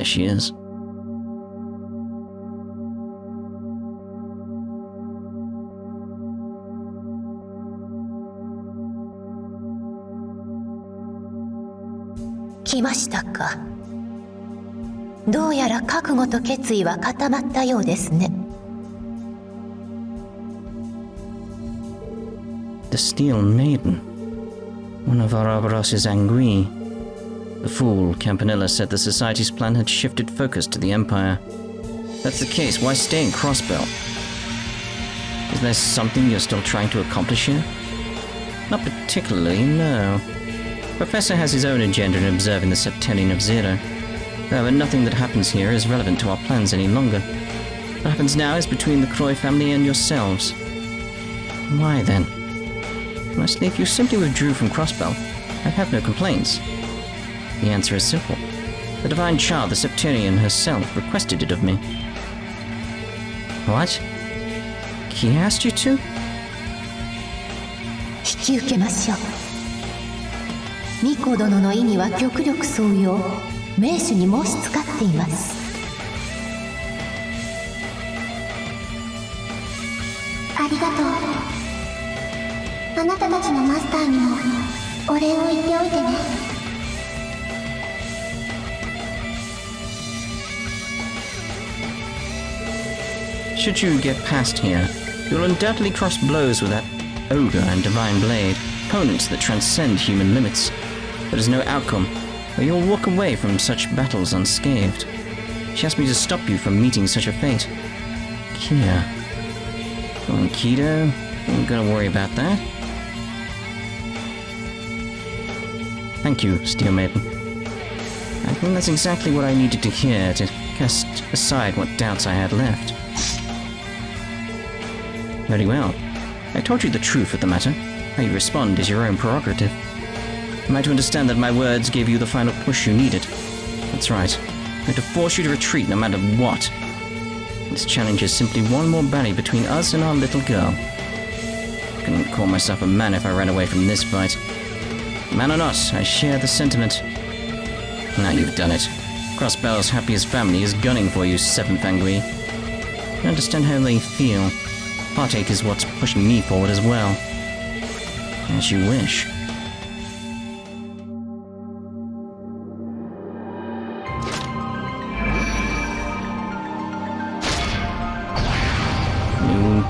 There she is.来ましたか。どうやら覚悟と決意は固まったようですね。The Steel Maiden. One of Ouroboros's Angui. The fool, Campanella, said the Society's plan had shifted focus to the Empire. If that's the case, why stay in Crossbell? Is there something you're still trying to accomplish here? Not particularly, no. Professor has his own agenda in observing the Septennion of Zero. However, nothing that happens here is relevant to our plans any longer. What happens now is between the Croy family and yourselves. Why then? Honestly, if you simply withdrew from Crossbell, I'd have no complaints. The answer is simple. The Divine Child, the Septennion herself, requested it of me. What? He asked you to? 引き受けましょう。巫女殿の意には極力そうよう名手に申し使っています。ありがとう。あなたたちのマスターにもお礼を言っておいてね。Should you get past here, you'll undoubtedly cross blows with that Ogre and Divine Blade, opponents that transcend human limits. But as no outcome, or you'll walk away from such battles unscathed. She asked me to stop you from meeting such a fate. Kia. Go on, Kido. I'm gonna worry about that. Thank you, Steel Maiden. I think that's exactly what I needed to hear to cast aside what doubts I had left. Very well. I told you the truth of the matter. How you respond is your own prerogative. Am I to understand that my words gave you the final push you needed? That's right. I'm going to force you to retreat no matter what. This challenge is simply one more barrier between us and our little girl. I couldn't call myself a man if I ran away from this fight. Man or not, I share the sentiment. Now you've done it. Crossbell's happiest family is gunning for you, Seventh Angui. I understand how they feel. Heartache is what's pushing me forward as well. As you wish.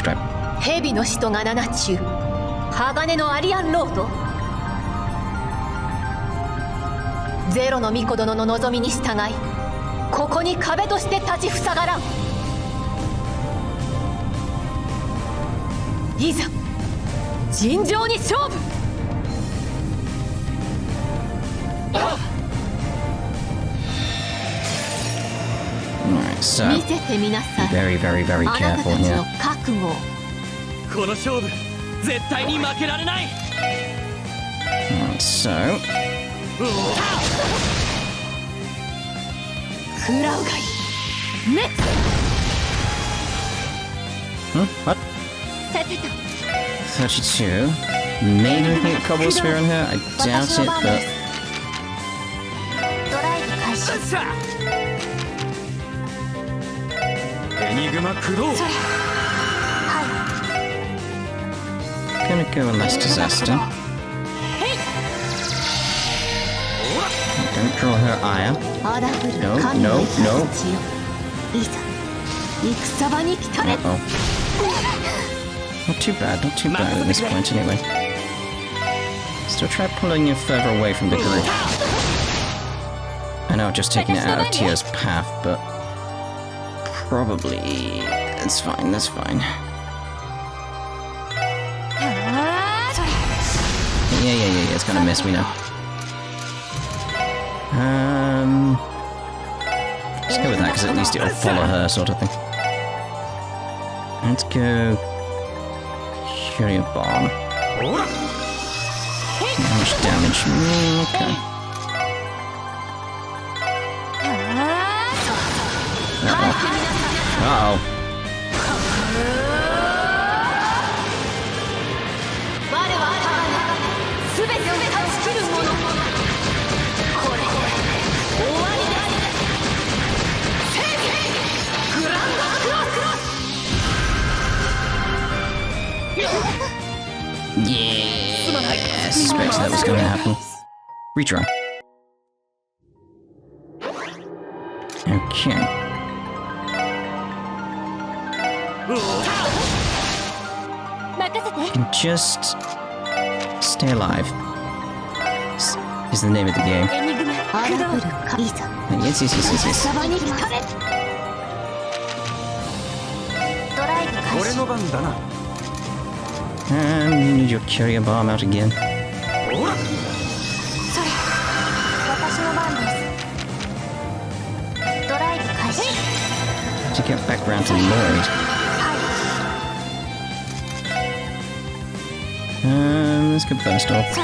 Crap. 蛇の使徒が7中鋼のアリアンロード。ゼロの巫女殿の望みに従いここに壁として立ちふさがらん。いざ尋常に勝負。Alright, so 見せてみなさい。 very, very, very あなた careful たち here. の覚悟を。この勝負絶対に負けられない。 Alright, so 食らうがいい。ね。What? ててと。 32. Maiden hit Cobble Sphere on her? I doubt it, but ドライブ開始。エニグマ駆動。 gonna go a less disaster. Don't draw her ire. No, no, no. Uh-oh. Not too bad at this point anyway. Still try pulling you further away from the group. I know I've just taken it out of Tia's path, but probably it's fine, that's fine. Yeah, it's gonna miss, we know. Let's go with that, because at least it'll follow her, sort of thing. Let's go... Fury Bomb. How much damage? Okay. Uh-oh. Uh-oh. gonna happen. Retry. Okay. And just stay alive. Is the name of the game. Yes. And you need your carrier bomb out again. To get back round to Lloyd. Let's go burst off.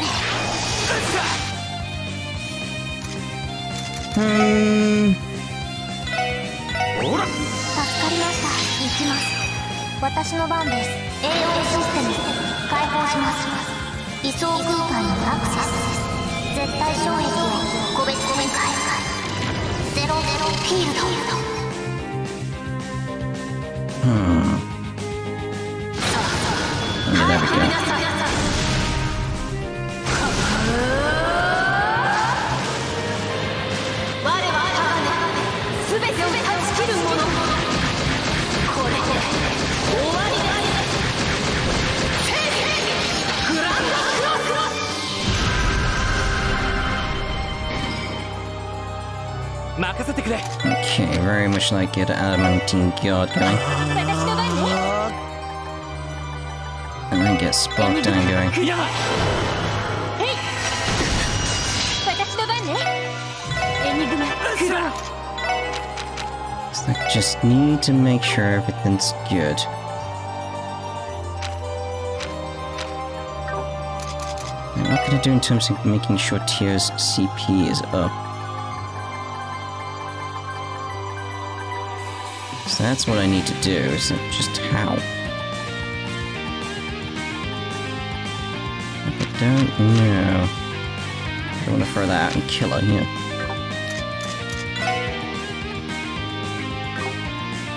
Okay, there we go. Okay, very much like get adamantine guard going. And then get spark down going. So I just need to make sure everything's good. And what can I do in terms of making sure Tio's CP is up? So that's what I need to do, is just how? I don't know. I don't want to throw that out and kill her, yeah.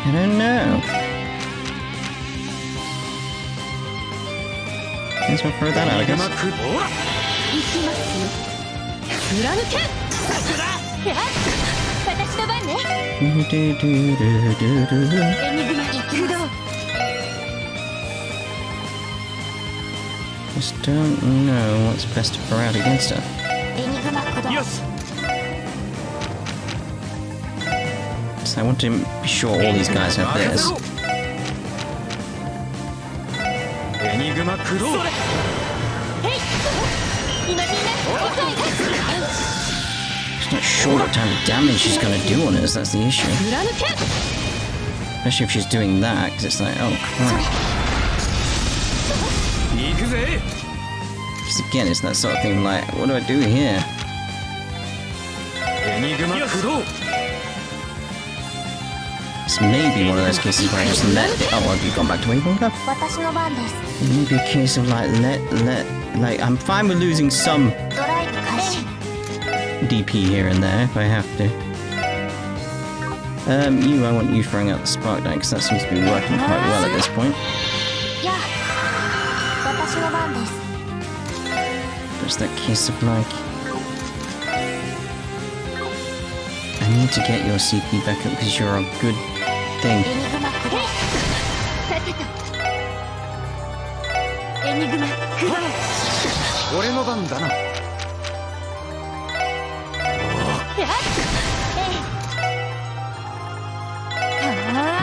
I don't know. Guess we'll throw that out, I guess. Just don't know what's best to throw out against her. So I want to be sure all these guys have theirs. Just not sure what kind of damage she's going to do on us, that's the issue. Especially if she's doing that, because it's like, oh crap. Because again, it's that sort of thing like, what do I do here? This may be one of those cases where I just let it. Oh, have you gone back to Waypoint? It may be a case of like, like, I'm fine with losing some DP here and there if I have to. I want you throwing out the spark down because that seems to be working quite well at this point. There's that case of like, I need to get your CP back up because you're a good thing.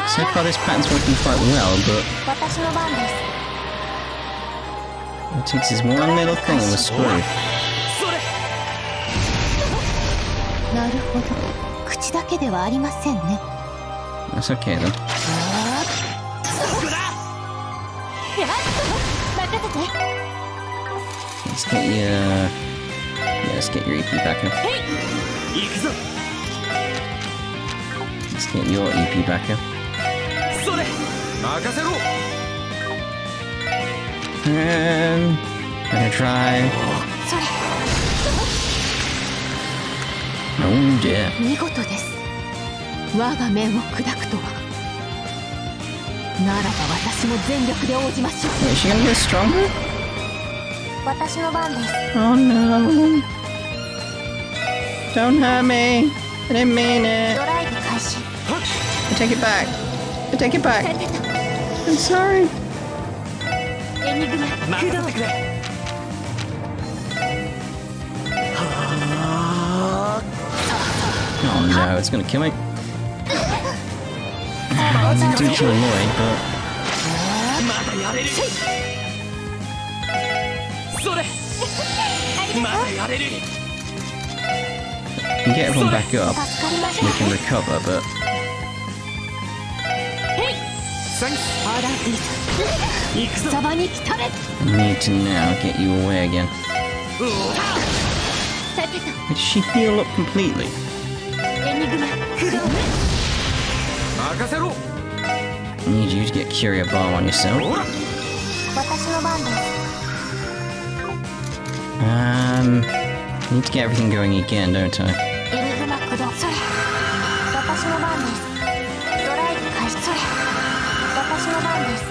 So far this pattern's working quite well, but all it takes is one little thing and we're screwed. That's okay then. Let's get your... yeah, let's get your EP back up. Let's get your EP back up. And... gonna try... oh dear. Wait, is she gonna get stronger? 私の番です。 Oh no. Don't hurt me. I didn't mean it. ドライブ開始。 I take it back. I take it back. I'm sorry. エニグマ任せてくれ。 Oh no, it's gonna kill me. It didn't kill Lloyd, but まだやれる。それ。まだやれる。 we can get everyone back up. 助かりまし We た。 can recover, but アラフィ行くぞ。サバに来たれ。 I need to now get you away again. さてと Did she heal up completely? エニグマ駆動。任せろ。 I need you to get Curia Balm on yourself. 私の番です。 Need to get everything going again, don't I? エニグマ駆動。それ。私の番です。ドライブ開始。それ。私の番です。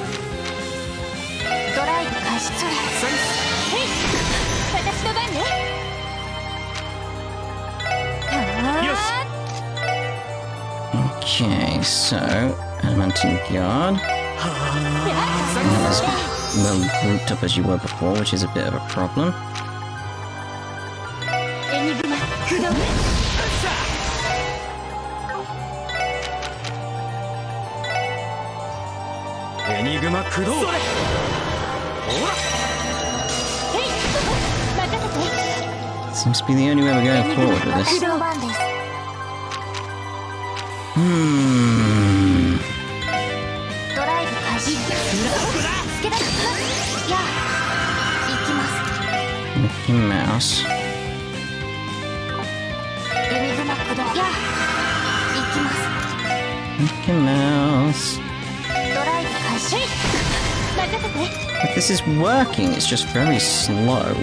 ドライブ開始。それ。へい。私の番ね。よし。 Okay, so Adamantine Guard. Not as well grouped up as you were before, which is a bit of a problem. エニグマ駆動。 エニグマ駆動。それ。ほら。へい。任せて。 Seems to be the only way we're going forward with 私 this. の番です。 Hmm. ドライブ開始。つけだ。やあ。行きます。 Mickey Mouse. エニグマ駆動。やあ。行きます。 Mickey Mouse. ドライブ開始。任せて。 But this is working, it's just very slow.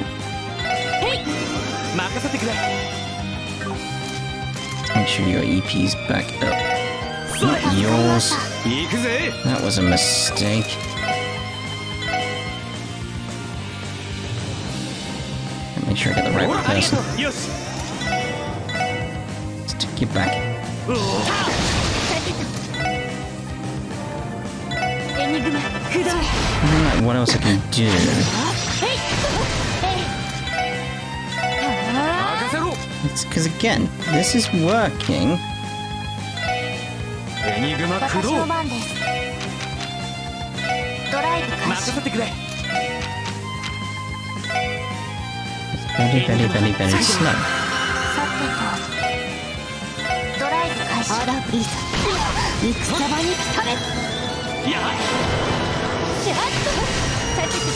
任せてくれ。 Make sure your EP's back up. Not yours. 行くぜ。 That was a mistake. Make sure I get the right ほら、ありが person. とう。よし。 Let's take you back. エニグマ駆動。 Alright, what else I can do? 任せろ。 It's because again, this is working. エニグマ駆私動。の番です。ドライブ開始。任せてくれ。 Very, very, very, very slow. さてと。ドライブ開始。アラブリーザ。戦場に来たれ。やはやっと。さてと。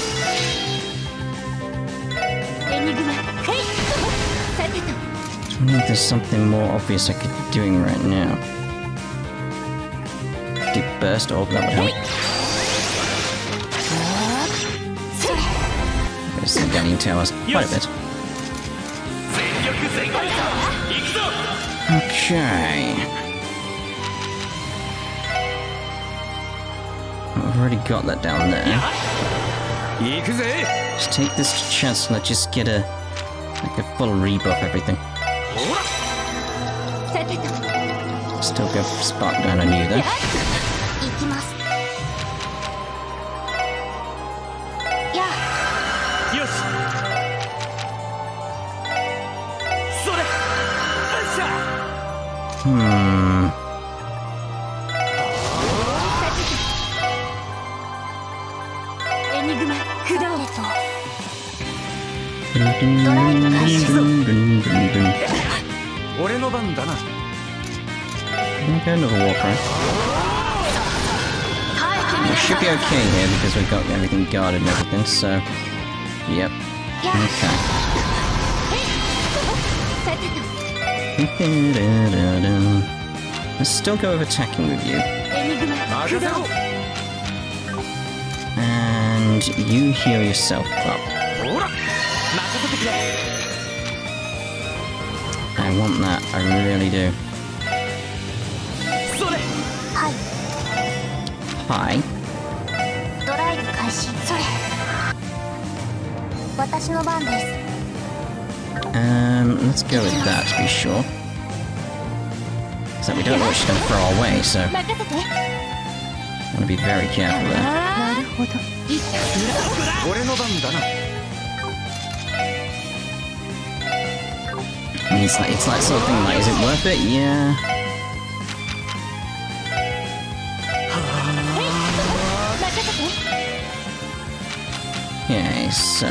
エニグマ。へい。さてと。 I think there's something more obvious I could be doing right now. Deep burst orb, that would help. それ。 There's the Guardian Towers quite a bit. 全力全開だ。行くぞ。 Okay. I've already got that down there. 行くぜ。 Just take this chance and let's just get a full rebuff everything. ほら。さてと。 Still go spark down on you though. 行きます。やあ。よし。それ。よっしゃ。 Hmm. エニグマ駆動。 俺の番だな。 Okay, another walk around. We should be okay here because we've got everything guarded and everything, so... Yep. Okay. さてと。 Let's still go with attacking with you. エニグマ任せろ。 And you heal yourself up. ほら。任せてくれ。 I want that, I really do. それ。はい。 Hi. ドライブ開始。それ。私の番です Let's go with that to be sure. So we don't know what she's going to throw our way, so 任せて want to be very careful there. なるほど。俺の番だな I mean, it's like sort of thing like, is it worth it? Yeah. 任せて Okay, so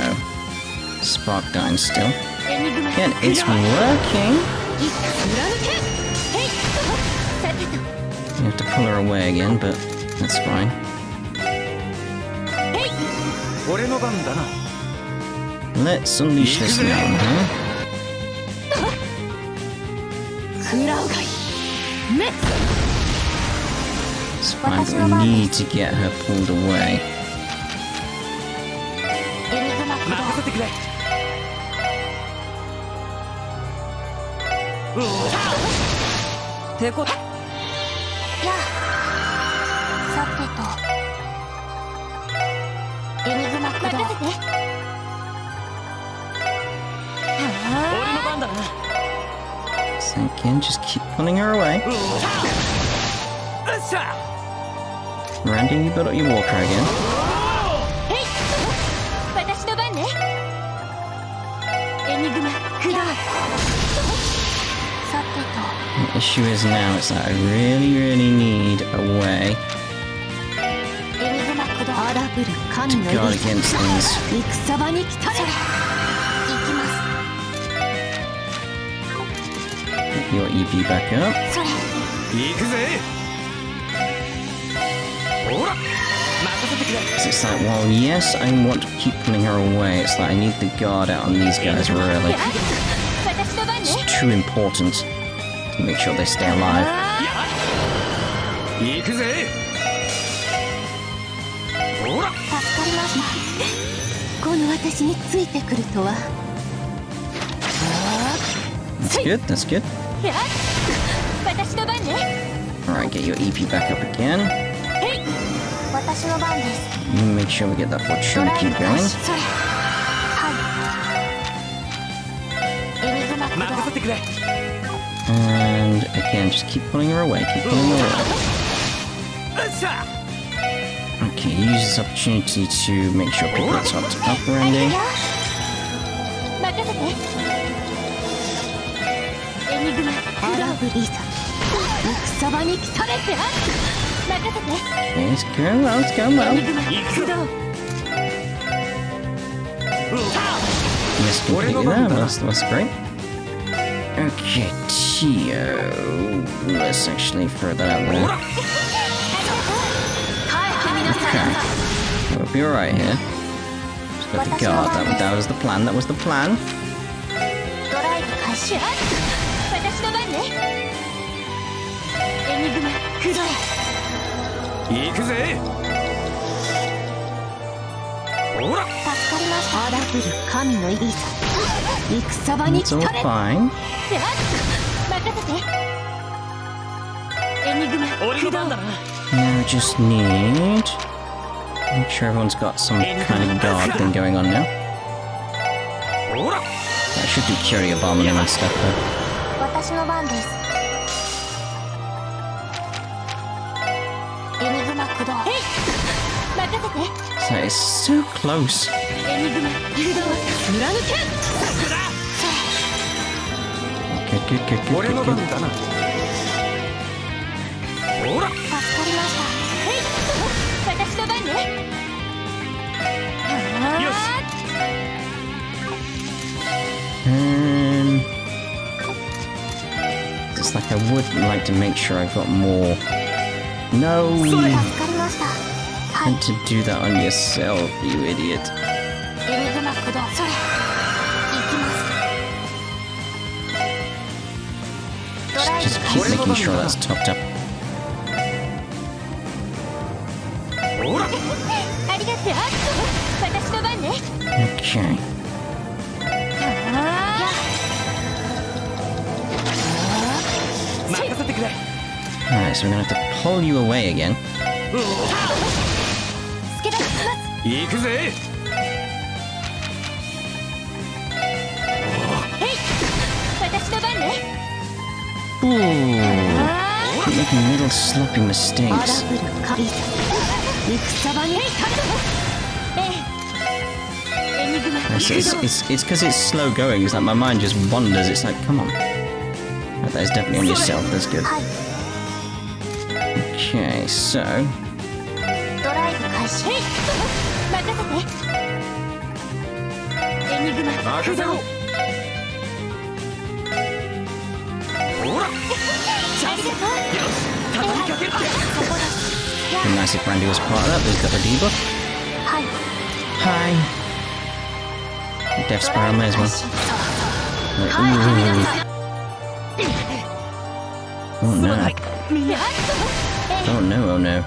Spark dying still. エニグマ Again, it's working. 貫けへいさてと You have to pull her away again, but that's fine. へい俺の番だな Let's unleash this now, huh? 食らうがい滅 It's fine, but we need to get her pulled away. エニグマ駆動任せてくれてこやあさてとエニグマ駆動任せて俺の番だな So again, just keep pulling her away. よっしゃ Randy, you build up your walker again. へい私の番ねエニグマ駆動さて The issue is now, it's that I really need a way とエニグマ駆動荒ぶる神 to の guard リ against things. 戦場に来たれ。行きます Get your EP back up. それ行くぜほら任せてくれ So it's like, well, yes, I want to keep pulling her away. It's like I need the guard out on these guys, really. 私の番ね It's too important to make sure they stay alive. 行くぜほら助かりましたこの私についてくるとは。 That's good, that's good. やっ私の番ね Alright, get your EP back up again. へい私の番です You make sure we get that ド fortune ライ keep ブ開 going. 始それはいエニグマ駆動任せてくれ And again, just keep pulling her away, keep pulling her away. よっしゃ Okay, use this opportunity to make sure people are topped up, Randy. 任せてエニグマ駆動荒ぶりさ。戦場に来たれ。任せて Okay, it's going well, it's going エ well. ニグマ駆動 Missed completely there, but that's great. Okay, Tio. Let's actually throw that out there. 帰ってみなさい Okay. We'll be alright here. Just got the guard. That was the plan. That was the plan. ドライブ開始私の番ねエニグマ駆動行くぜほら助かりました荒ぶる神のいざ。戦場に It's 来 all たれ。 fine. やっ任せてエニグマ俺の駆動番だな Now we just need... Make sure everyone's got some kind of guard thing going on now. ほら That should do Curie Bomb and stuff though. 私の番ですエニグマ駆動へい任せて So it's so close. エニグマ駆動貫け Good, good, good, good, 俺 good, の番 good. だなほら助かりましたへい私の番ねよし It's like I would like to make sure I've got more. No! 助かりましたはい Meant to do that on yourself, you idiot. エニグマ駆動それ行きますドライブ Just keep making sure that's topped up. ほらありがとう私の番ね Okay. 任せてくれ Alright, so we're gonna have to pull you away again. 助け出します行くぜ Keep making little sloppy 荒 mistakes. ぶる神戦場に It's because it's slow going. It's like my mind just wanders. It's like, come on. Oh, that is definitely on yourself. That's good. Okay, so ドライブ開始任せてエニグマ任せろほらチャンスよし畳みかけるって it'd be nice if Randy was part of that. But he's got the debuff. はい Hi. Death Spiral may as well. Like, ooh. Oh no. Oh no, oh no.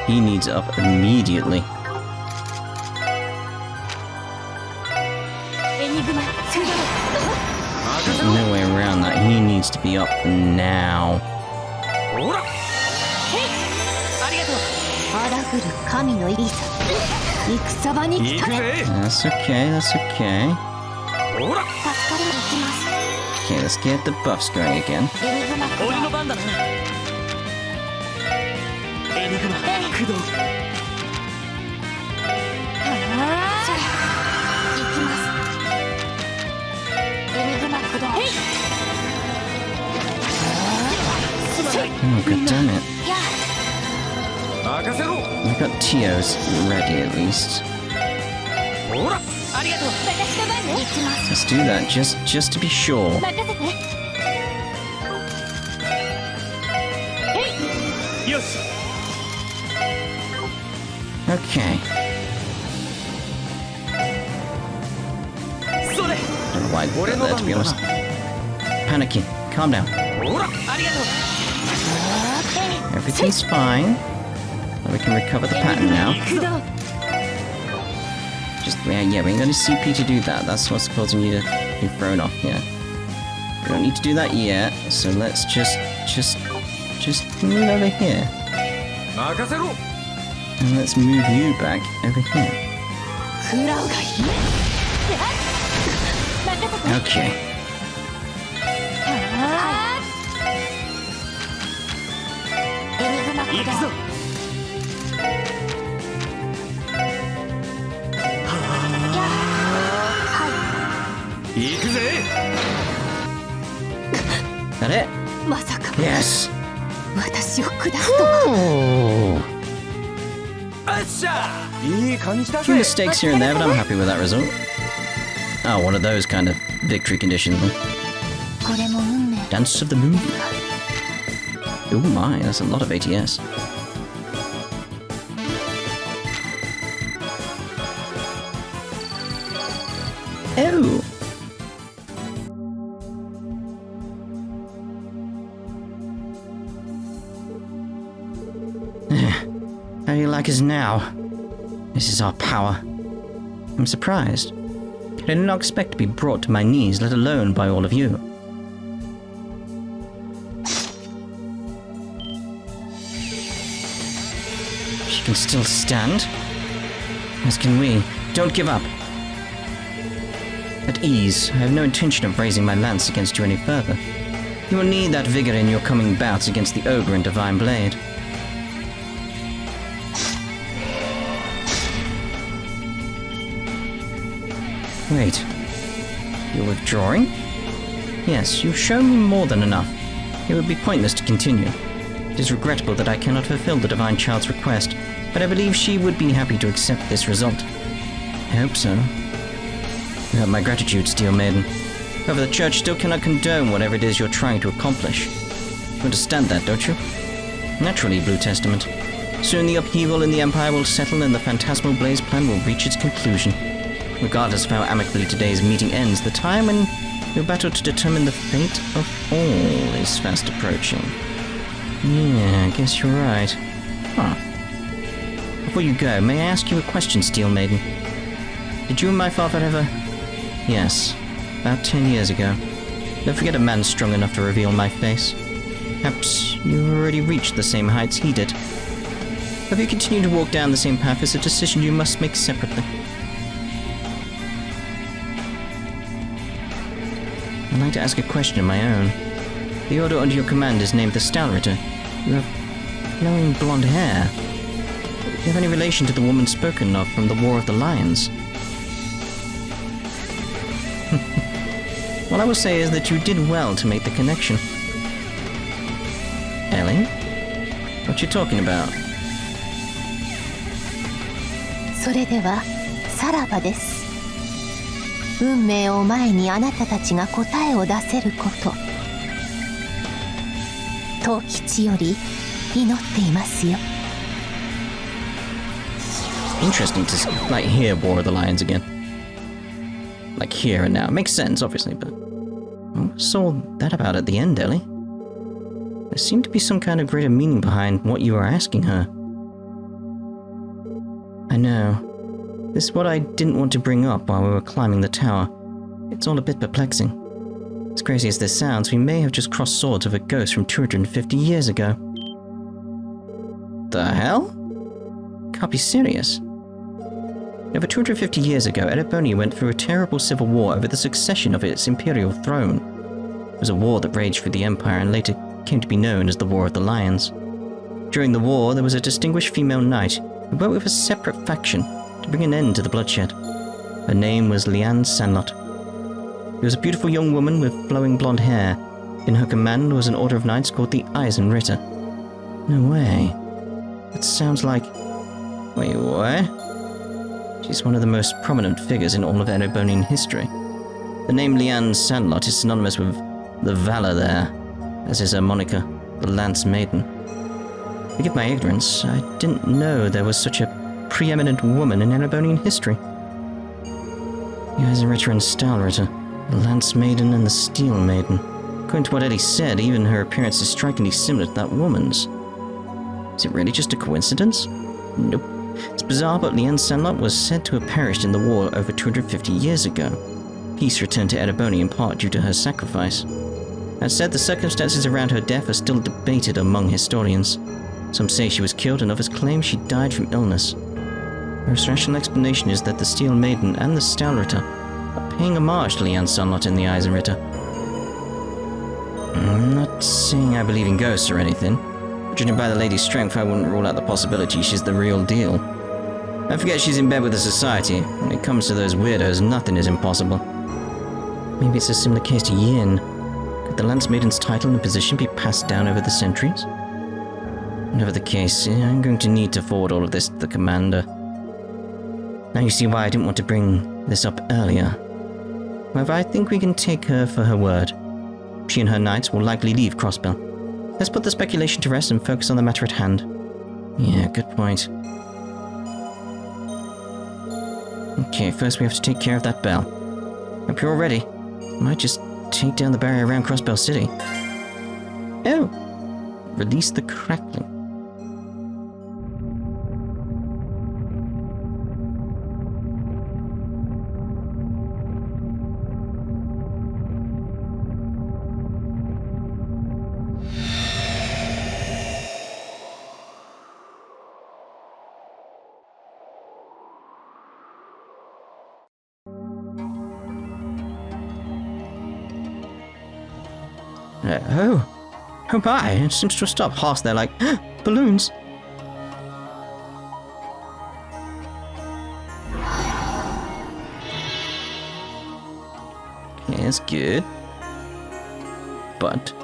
He needs up immediately. エニグマ There's no way around that. He needs to be up now. ほらありがとう荒ぶる神のいざ戦場に来たれ That's okay, that's okay. ほら助かりに行きます Okay, let's get the buffs going again. エニグマ俺の番だなエニグマ駆動それ行きますエニグマ駆動 Oh, god damn it. や 任せろ We got Tio's ready at least. ほらありがとう私の番ね行きます Let's do that, just to be sure. 任せてよし Okay. それ Don't know why I did that there, to be honest. Panicking. Calm down. ほらありがとう Everything's fine. We can recover the pattern now. 駆動 Just, yeah, we ain't got any CP to do that. That's what's causing you to be thrown off, yeah. We don't need to do that yet, so let's just move over here. 任せろ And let's move you back over here. 食らうがいい 任せて Okay. エニグマ駆動行くぞ行くぜ That it? まさか Yes. 私を下すとは Oh. あっしゃいい感じだ A few ぜ mistakes here and there, but I'm happy with that result. Oh, one of those kind of victory conditions. Then. これも運命 Dance of the Moon. Oh my, that's a lot of ATS. Oh. How do you like us now? This is our power. I'm surprised. I did not expect to be brought to my knees, let alone by all of you. She can still stand? As can we. Don't give up. At ease, I have no intention of raising my lance against you any further. You will need that vigor in your coming bouts against the ogre and divine blade. Wait. You're withdrawing? Yes, you've shown me more than enough. It would be pointless to continue. It is regrettable that I cannot fulfill the Divine Child's request, but I believe she would be happy to accept this result. I hope so. You have my gratitude, Steel Maiden. However, the Church still cannot condone whatever it is you're trying to accomplish. You understand that, don't you? Naturally, Blue Testament. Soon the upheaval in the Empire will settle and the Phantasmal Blaze plan will reach its conclusion. Regardless of how amicably today's meeting ends, the time when your battle to determine the fate of all is fast approaching. Yeah, I guess you're right. Huh. Before you go, may I ask you a question, Steel Maiden? Did you and my father ever... Yes, about 10 years ago. Don't forget a man strong enough to reveal my face. Perhaps you already reached the same heights he did. If you continue to walk down the same path, is a decision you must make separately. I'd like to ask a question of my own. The order under your command is named the Stahlritter. You have flowing blonde hair. Do you have any relation to the woman spoken of from the War of the Lions? All I will say is that you did well to make the connection. Ellie? What you talking about? それではさらばです。運命を前にあなたたちが答えを出せること藤吉より祈っていますよ。 Interesting to like hear War of the Lions again. Like here and now. It makes sense, obviously, but what's all that about at the end, Ellie? There seemed to be some kind of greater meaning behind what you were asking her. I know. This is what I didn't want to bring up while we were climbing the tower. It's all a bit perplexing. As crazy as this sounds, we may have just crossed swords with a ghost from 250 years ago. The hell? Can't be serious. Over 250 years ago, Erebonia went through a terrible civil war over the succession of its imperial throne. It was a war that raged through the Empire and later came to be known as the War of the Lions. During the war, there was a distinguished female knight who worked with a separate faction to bring an end to the bloodshed. Her name was Liane Sandlot. She was a beautiful young woman with flowing blonde hair. In her command was an order of knights called the Arianrhod. No way. That sounds like... Wait, what? She's one of the most prominent figures in all of Erebonian history. The name Liane Sandlot is synonymous with the valor there, as is her moniker, the Lance Maiden. Forgive my ignorance, I didn't know there was such a preeminent woman in Erebonian history. The Arianrhod and Stahlritter, the Lance Maiden and the Steel Maiden. According to what Eddie said, even her appearance is strikingly similar to that woman's. Is it really just a coincidence? Nope. It's bizarre, but Liane Sandlot was said to have perished in the war over 250 years ago. Peace returned to Erebonia in part due to her sacrifice. That said, the circumstances around her death are still debated among historians. Some say she was killed and others claim she died from illness. The most rational explanation is that the Steel Maiden and the Stahlritter are paying homage to Liane Sandlot and the Arianrhod. I'm not saying I believe in ghosts or anything. Judging by the lady's strength, I wouldn't rule out the possibility she's the real deal. Don't forget she's in bed with the Society. When it comes to those weirdos, nothing is impossible. Maybe it's a similar case to Yin. Could the Lance Maiden's title and position be passed down over the centuries? Whatever the case, I'm going to need to forward all of this to the commander. Now you see why I didn't want to bring this up earlier. However, I think we can take her for her word. She and her knights will likely leave Crossbell. Let's put the speculation to rest and focus on the matter at hand. Yeah, good point. Okay, first we have to take care of that bell. Hope you're all ready. Might just take down the barrier around Crossbell City. Oh! Release the crackling. Oh my, it seems to have stopped. Half they're like, balloons. Okay, that's good. But...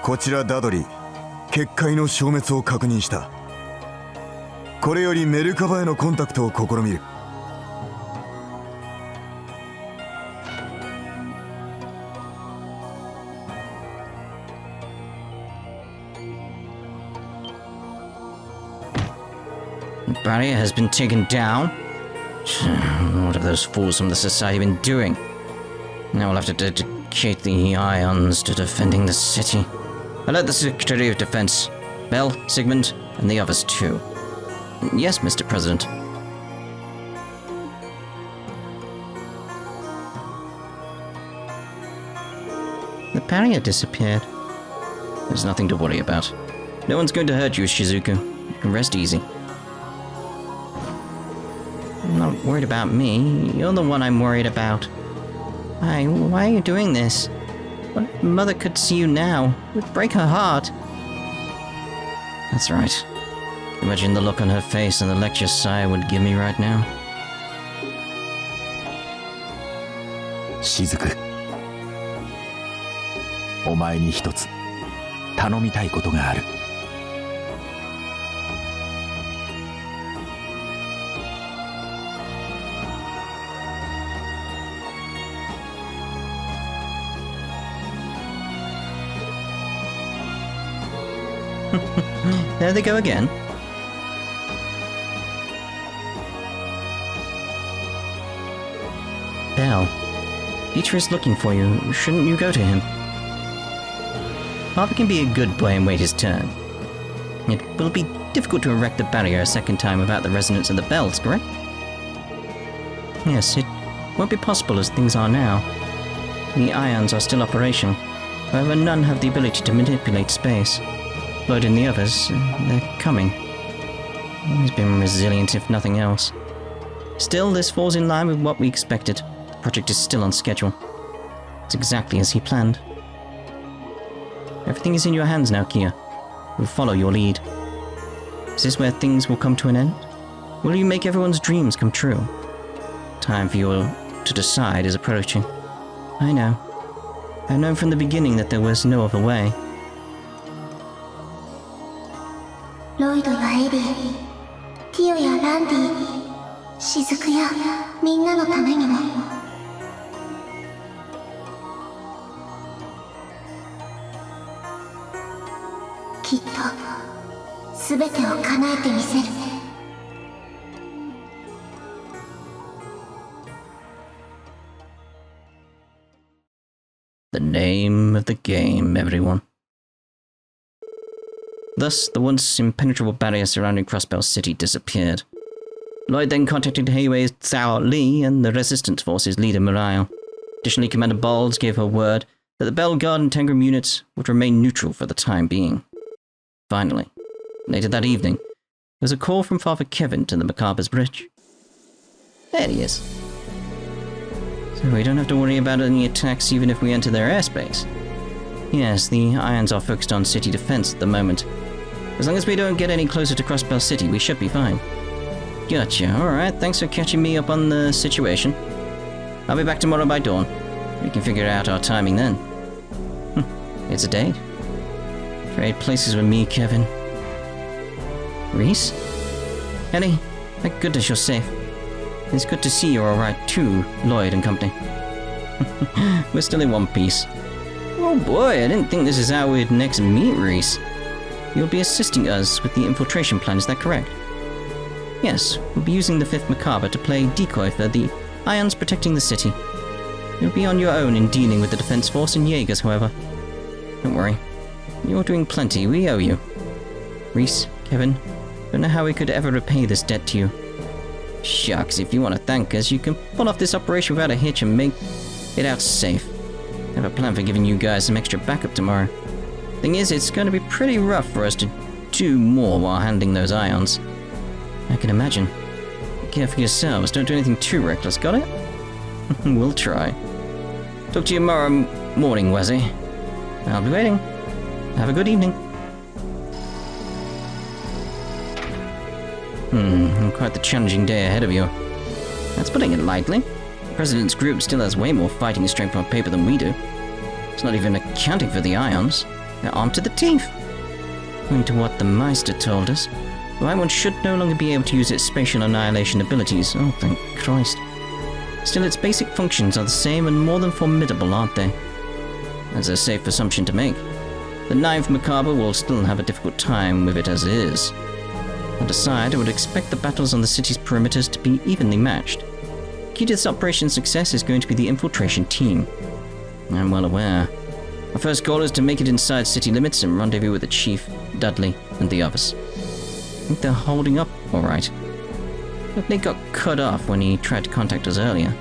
こちらダドリー、結界の消滅を確認した。これよりメルカバへのコンタクトを試みる。The barrier has been taken down. What have those fools from the Society been doing? Now we'll have to dedicate the Ions to defending the city. Alert the Secretary of Defense. Bell, Sigmund, and the others too. Yes, Mr. President. The barrier disappeared. There's nothing to worry about. No one's going to hurt you, Shizuku. You can rest easy. I'm not worried about me. You're the one I'm worried about. Why are you doing this? What if Mother could see you now? It would break her heart. That's right. Imagine the look on her face and the lecture Saya would give me right now. Shizuku. お前に一つ頼みたいことがある。There they go again. Belle, Dieter is looking for you. Shouldn't you go to him? Father can be a good boy and wait his turn. It will be difficult to erect the barrier a second time without the resonance of the bells, correct? Yes, it won't be possible as things are now. The ions are still operational. However, none have the ability to manipulate space. Lloyd and the others, they're coming. He's been resilient if nothing else. Still, this falls in line with what we expected. The project is still on schedule. It's exactly as he planned. Everything is in your hands now, Kia. We'll follow your lead. Is this where things will come to an end? Will you make everyone's dreams come true? Time for you to decide is approaching. I know. I've known from the beginning that there was no other way. ロイドやエリー、ティオやランディ、雫やみんなのためにも。きっと全てを叶えてみせる。The name of the game, everyone. Thus, the once impenetrable barrier surrounding Crossbell City disappeared. Lloyd then contacted Heiyue's Zhao Li and the Resistance Forces leader Muriel. Additionally, Commander Balls gave her word that the Bell Guard and Tangram units would remain neutral for the time being. Finally, later that evening, there was a call from Father Kevin to the Macaber's bridge. There he is. So we don't have to worry about any attacks even if we enter their airspace. Yes, the Ions are focused on city defense at the moment. As long as we don't get any closer to Crossbell City, we should be fine. Gotcha, alright, thanks for catching me up on the situation. I'll be back tomorrow by dawn. We can figure out our timing then. It's a date. Trade places with me, Kevin. Reese? Ellie, thank goodness you're safe. It's good to see you're alright too, Lloyd and company. We're still in one piece. Oh boy, I didn't think this is how we'd next meet, Reese. You'll be assisting us with the infiltration plan, is that correct? Yes, we'll be using the 5th Macabre to play decoy for the Ions protecting the city. You'll be on your own in dealing with the defense force and Jaegers, however. Don't worry. You're doing plenty, we owe you. Reese, Kevin, don't know how we could ever repay this debt to you. Shucks, if you want to thank us, you can pull off this operation without a hitch and make it out safe. I have a plan for giving you guys some extra backup tomorrow. Thing is, it's going to be pretty rough for us to do more while handling those ions. I can imagine. Be careful yourselves, don't do anything too reckless, got it? We'll try. Talk to you tomorrow morning, Wazzy. I'll be waiting. Have a good evening. Quite the challenging day ahead of you. That's putting it lightly. The President's group still has way more fighting strength on paper than we do. It's not even accounting for the ions. They're armed to the teeth. According to what the Meister told us, the White One should no longer be able to use its spatial annihilation abilities. Oh, thank Christ. Still, its basic functions are the same and more than formidable, aren't they? That's a safe assumption to make. The 9th Macabre will still have a difficult time with it as it is. That aside, I would expect the battles on the city's perimeters to be evenly matched. key to this operation's success is going to be the infiltration team. I'm well aware. Our first goal is to make it inside city limits and rendezvous with the Chief, Dudley, and the others. I think they're holding up alright. But they got cut off when he tried to contact us earlier.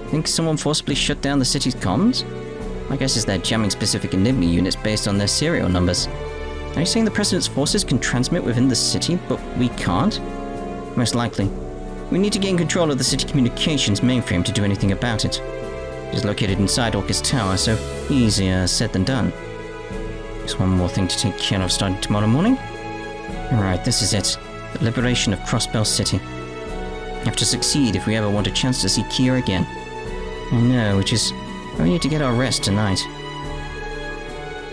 Think someone forcibly shut down the city's comms? My guess is they're jamming specific Enigma units based on their serial numbers. Are you saying the President's forces can transmit within the city, but we can't? Most likely. We need to gain control of the city communications mainframe to do anything about it. It is located inside Orcus Tower, so easier said than done. Just one more thing to take care of starting tomorrow morning. Alright, this is it. The liberation of Crossbell City. We have to succeed if we ever want a chance to see Kia again. I know, which is why we need to get our rest tonight.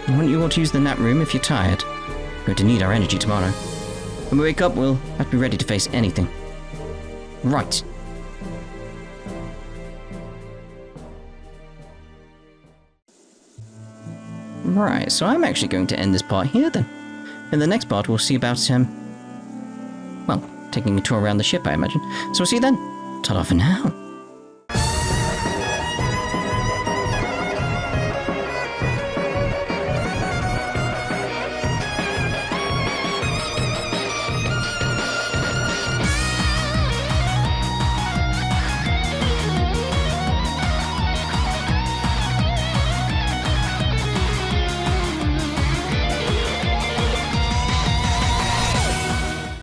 I want you all to use the nap room if you're tired. We're going to need our energy tomorrow. When we wake up, we'll have to be ready to face anything. Right. Right, so I'm actually going to end this part here then. In the next part, we'll see about, well, taking a tour around the ship, I imagine. So we'll see you then. Ta-da for now.